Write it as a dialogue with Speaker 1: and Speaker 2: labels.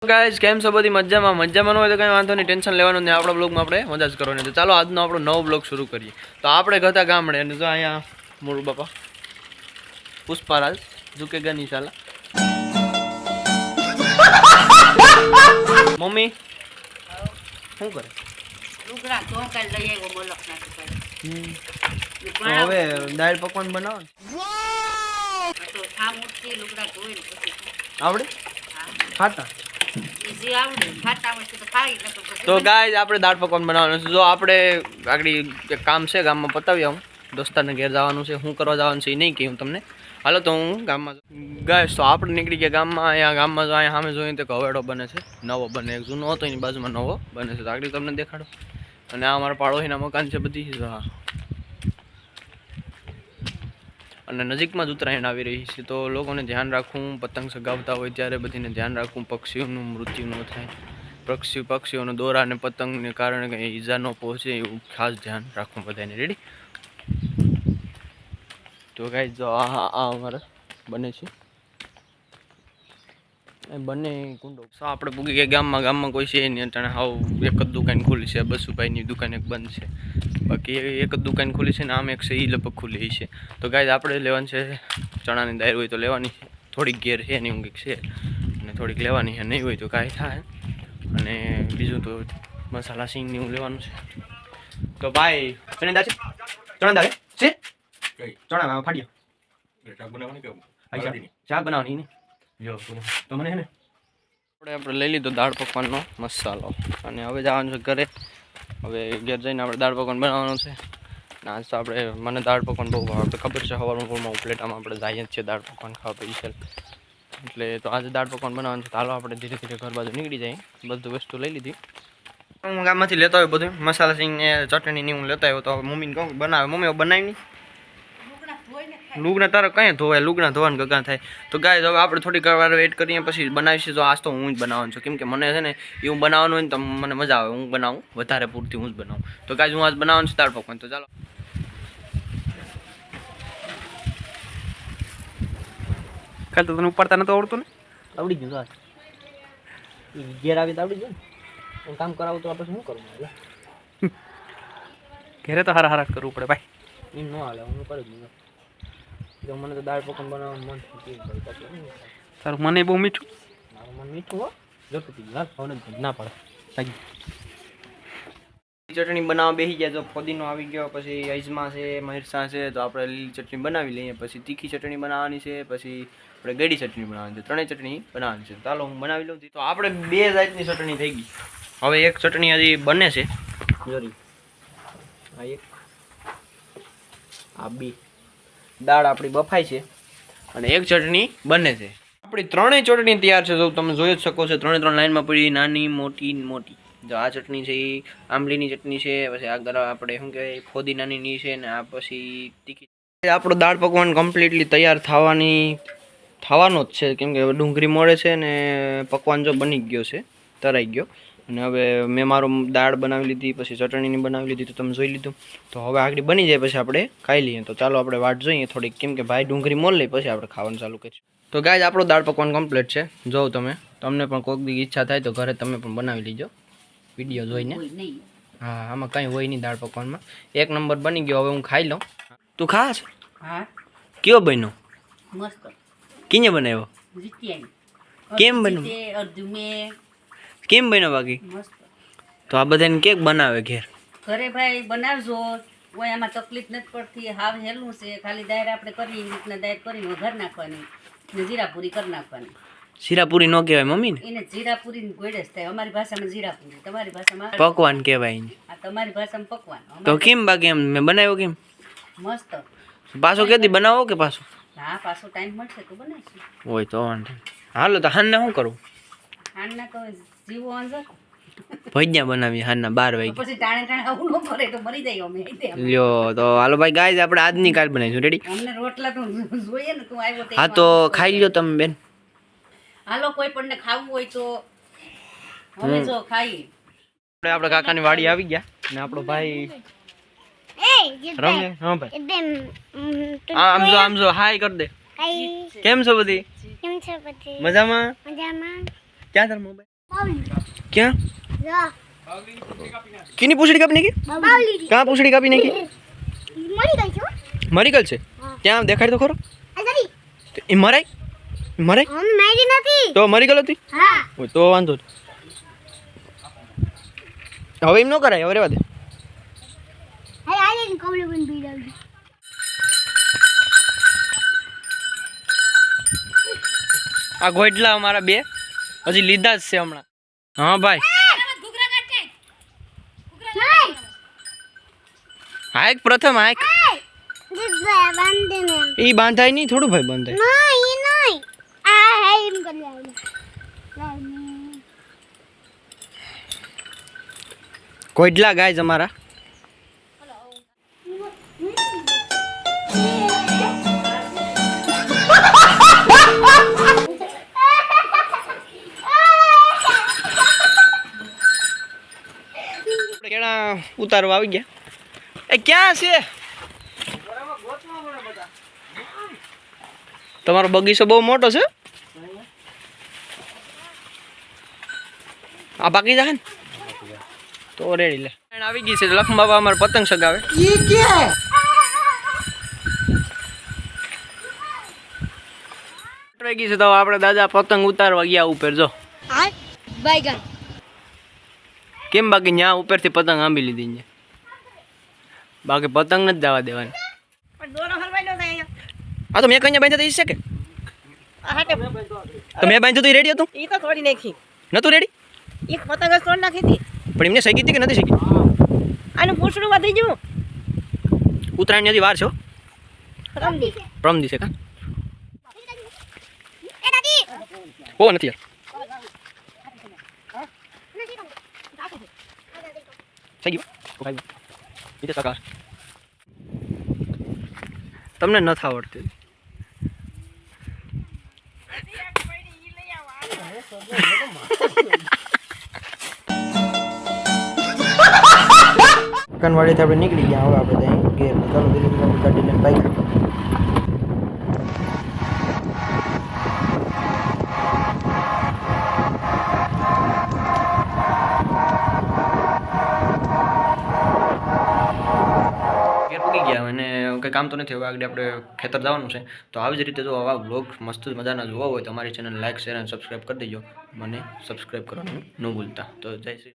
Speaker 1: Guys કેમ છો બધી મજામાં મજામાં હોય તો કંઈ વાંધો નહીં, ટેન્શન લેવાનું નહીં. આપણા બ્લોગમાં આપણે મજા જ કરવાની. તો ચાલો આજનો આપણો નવો બ્લોગ શરૂ કરીએ. તો આપણે હતા ગામડે અને જો અહીંયા મોરું બાપા પુષ્પારાજ ઝુકેગા નહીં સાલા. મમ્મી શું કરે? હવે દાળ પકવાન બનાવો આવડે ખાતા. તો ગાઈસ આપણે દાળ પકવાન બનાવવાનું છે. જો આપણે આગળ એક કામ છે ગામમાં પતાવી આવું, દોસ્તારને ઘેર જવાનું છે. શું કરવા જવાનું છે એ નહીં કહું તમને. હાલો તો હું ગામમાં ગાઈસ. તો આપણે નીકળી ગયા ગામમાં. અહીંયા ગામમાં જો અહીંયા સામે જોઈએ તો હવેડો બને છે, નવો બને. એક જૂનો હતો એની બાજુમાં નવો બને છે. તો આગળ તમને દેખાડો. અને આ અમારા પાડોશીના મકાન છે બધી. હા, અને નજીકમાં જ ઉત્તરાયણ આવી રહી છે. તો લોકોને ધ્યાન રાખવું, પતંગ ચગાવતા હોય ત્યારે બધીને ધ્યાન રાખવું, પક્ષીઓનું મૃત્યુ ન થાય, પક્ષીઓનો દોરા અને પતંગને કારણે કંઈ ઈજા ન પહોંચે એવું ખાસ ધ્યાન રાખવું બધાને. રેડી? તો ગાઈસ જો આ અમારે બને છે બંને કુંડો. આપણે પૂગી ગયા ગામમાં કોઈ છે નહીં. અટાણે હાવ એક જ દુકાન ખુલી છે, બસુભાઈની દુકાન એક બંધ છે. બાકી એક જ દુકાન ખુલી છે ને આમ એક છે એ લગભગ ખુલી છે. તો ગાઈસ આપણે લેવાની છે ચણાની દાળ હોય તો લેવાની છે, થોડીક ઘેર છે નહીં ઊંઘી છે, અને થોડીક લેવાની છે. નહીં હોય તો કાંઈ થાય. અને બીજું તો મસાલા સિંગની હું લેવાનું છે. તો ભાઈ ચણા દાળ છે, ચણા દાળ છે, ચણા ફાડ્યા શાક બનાવવાની ને. જો તો મને ને આપણે લઈ લીધો દાળ પકવાનનો મસાલો અને હવે જવાનું છે ઘરે. હવે ઘેર જઈને આપણે દાળ પકવાન બનાવવાનું છે. ના તો આપણે મને દાળ પકવાન બહુ ભાવે, આપણે ખબર છે સવારમાં પ્લેટામાં આપણે જઈએ જ છીએ દાળ પકવાન ખાવા પૈસા. એટલે તો આજે દાળ પકવાન બનાવવાનું છે. ચાલો આપણે ધીરે ધીરે ઘર બાજુ નીકળી જઈએ. બધું વસ્તુ લઈ લીધી. હું ગામમાંથી લેતો આવ્યો બધું મસાલા સિંગ ને ચટણી હું લેતો આવ્યો. તો મમ્મીને કહું બનાવે. મમ્મી બનાવી નહીં. લુગના તારે કઈ ધોવાય, લુગના ધોવાનું ગગા થાય. તો ગાય હવે આપણે થોડીક વાર વેઇટ કરીએ પછી બનાવીશું. તો આજ તો હું જ બનાવવાનું છું, કેમ કે મને છે ને એવું બનાવવાનું હોય ને તો મને મજા આવે. હું બનાવું વધારે પૂરતી હું જ બનાવું. તો ગાય હું આજ બનાવવાનું છું દાળ પકવાન. તો ચાલો કાલ તો તને ઉપાડતા નતો આવડતું ને? આવડી ગયું. ઘેર આવી તો આવડી ગયું ને. કામ કરાવું તો આપણે શું કરવું? ઘેરે તો હારા હારા કરવું પડે ભાઈ. એમ ન હાલે, હું કરી દઉં. જો મને તો દાળ પકવાન બનાવવાનું મન થયું. તારું મને બહુ મીઠું, મારું મન મીઠું હો. જોતું ના પડે. ચટણી બનાવવા બેસી ગયા. તો ફોદીનો આવી ગયો, પછી અજમા છે, મરચાં છે. તો આપણે લીલી ચટણી બનાવી લઈએ. પછી તીખી ચટણી બનાવવાની છે, પછી આપણે ગળી ચટણી બનાવવાની છે. ત્રણેય ચટણી બનાવવાની છે. ચાલો હું બનાવી લઉં. તો આપણે બે જાતની ચટણી થઈ ગઈ. હવે એક ચટણી હજી બને છે. જોરી આ એક, આ બે દાળ આપણી બફાઈ છે અને એક ચટણી બને છે. આપણી ત્રણેય ચટણી તૈયાર છે. તો તમે જોઈ જ શકો છો, ત્રણે ત્રણ લાઈનમાં પડી, નાની મોટી મોટી. જો આ ચટણી છે એ આંબલીની ચટણી છે. પછી આગળ આપણે શું કહેવાય ફોદીનાની છે ને આ પછી તીખી. આપણો દાળ પકવાન કમ્પ્લીટલી તૈયાર થવાનો જ છે, કેમ કે ડુંગળી મળે છે ને પકવાન જો બની ગયો છે, તરાઈ ગયો. અને હવે મેં મારું દાળ બનાવી લીધી, પછી ચટણીની બનાવી લીધી. તો તમે જોઈ લીધું. તો હવે આગળ બની જાય પછી આપણે ખાઈ લઈએ. તો ચાલો આપણે વાટ જોઈએ થોડીક, કેમ કે ભાઈ ડુંગળી મોલ લઈ પછી આપણે ખાવાનું ચાલુ કરીશું. તો ગાઈસ આપણો દાળ પકવાન કમ્પ્લીટ છે. જો તમને પણ કોઈક દી ઈચ્છા થાય તો ઘરે તમે પણ બનાવી લીજો વિડીયો જોઈને. હા, આમાં કંઈ હોય નહીં દાળ પકવાનમાં. એક નંબર બની ગયો. હવે હું ખાઈ લઉં. તું ખાસ? હા. કયો બન્યો? મસ્ત. કિને બનાવ્યો? કેમ બન્યો? કેમ બન્યો બાકી? તો આ બધાને કેક બનાવે ઘરે
Speaker 2: ભાઈ બનાવજો. કોઈ આમાં તકલીફ નથી પડતી, હાવ હેલું છે. ખાલી દાળ આપણે કરી રીતના દાળ કરીને વઘાર નાખવાની ને જીરાપુરી કરી નાખવાની.
Speaker 1: જીરાપુરી નો કહેવાય મમ્મી ને?
Speaker 2: એને જીરાપુરી ગોળે જ થાય. અમારી ભાષામાં જીરાપુરી, તમારી ભાષામાં
Speaker 1: પકવાન કહેવાય.
Speaker 2: આ તમારી ભાષામાં પકવાન.
Speaker 1: તો કેમ બાકી એમ મેં બનાવ્યો કેમ?
Speaker 2: મસ્ત.
Speaker 1: પાછો કેદી બનાવો કે પાછો?
Speaker 2: હા, પાછો ટાઈમ મળશે તો બનાવીશું.
Speaker 1: હોય તો વાંધો. હાલો તો હાનને શું કરું?
Speaker 2: હાનના તો જીવો અંજર
Speaker 1: ભજીયા બનાવી હાનના 12 વાગે.
Speaker 2: પછી ટાણે આવું ન કરે તો મરી જાય અમે.
Speaker 1: લ્યો તો હાલો ભાઈ ગાઈસ આપણે આજની કાલ બનાવીશું. રેડી?
Speaker 2: અમને રોટલા તો જોઈએ ને. તું આવ્યો તો
Speaker 1: હા તો ખાઈ લ્યો તમે બેન.
Speaker 2: હાલો કોઈ પણ ને ખાવું હોય તો હવે જો ખાઈ.
Speaker 1: આપણે કાકાની વાડી આવી ગયા ને આપણો ભાઈ રમે. હા ભાઈ આમ જો હાય કર દે. કેમ છો બધી? મજામાં? ક્યાં તાર મોબાઈલ? क्या किनी पूछड़ी कापी नाखी कहाँ पूछड़ी कापी नाखी मरी गल છે ત્યાં દેખાડ તો ખરો તો એ મરાઈ તો મરી ગલ હતી તો વાંધો હવે એમ ન કરાય હવે રેવા દે આ ગોઈટલા અમારા બે હજી લીધા જ છે હમણાં હા ભાઈ હાઈક પ્રથમ હાઈક ઈ બાંધાય નહીં થોડું ભાઈ બાંધાય કોઈટલા ગાય અમારા કેળા ઉતારવા આવી ગયા એ ક્યાં છે તમારો બગીચો બહુ મોટો છે આ બાકી જાય ને તો રેડી લે આવી ગઈ છે લખમ બાબા અમારે પતંગ સગાવે ગઈ છે તો આપણે દાદા પતંગ ઉતારવા ગયા ઉપર જો કેમ બાકી ન્યા ઉપરથી પતંગ આંબી લીધી ને બાકી પતંગ નથી જવા દેવાની હા તો મેં કઈ બાંધ્યા તો ઈ છે કે તો મેં બાંધ્યું તો રેડી હતું
Speaker 3: ઈ તો તોડી નાખી
Speaker 1: નતું રેડી
Speaker 3: એક પતંગ જ તોડી નાખી હતી
Speaker 1: પણ એમને શીખી હતી કે નથી શીખી
Speaker 3: આનું પૂછડું વધી ગયું
Speaker 1: ઉત્તરાયણ ની વાર છો
Speaker 3: રમદી
Speaker 1: પ્રમ દિવસે કા ઓ નથી યાર સહી ગયું ઈ તો સકાર તમને નથી આવડતું કનવાડીથી આપણે નીકળી ગયા હવે આપણે ત્યાં ઘેર ચાલો ધીરે ધીરે ગાડી લઈને બાઈક ગયા અને કંઈ કામ તો નથી હવે આગળ આપણે ખેતર જવાનું છે તો આવી જ રીતે જો આવા વ્લોગ મસ્ત મજાના જોવા હોય તો અમારી ચેનલ લાઈક શેર અને સબસ્ક્રાઈબ કરી દેજો મને સબસ્ક્રાઈબ કરવાનું ન ભૂલતા તો જય શ્રી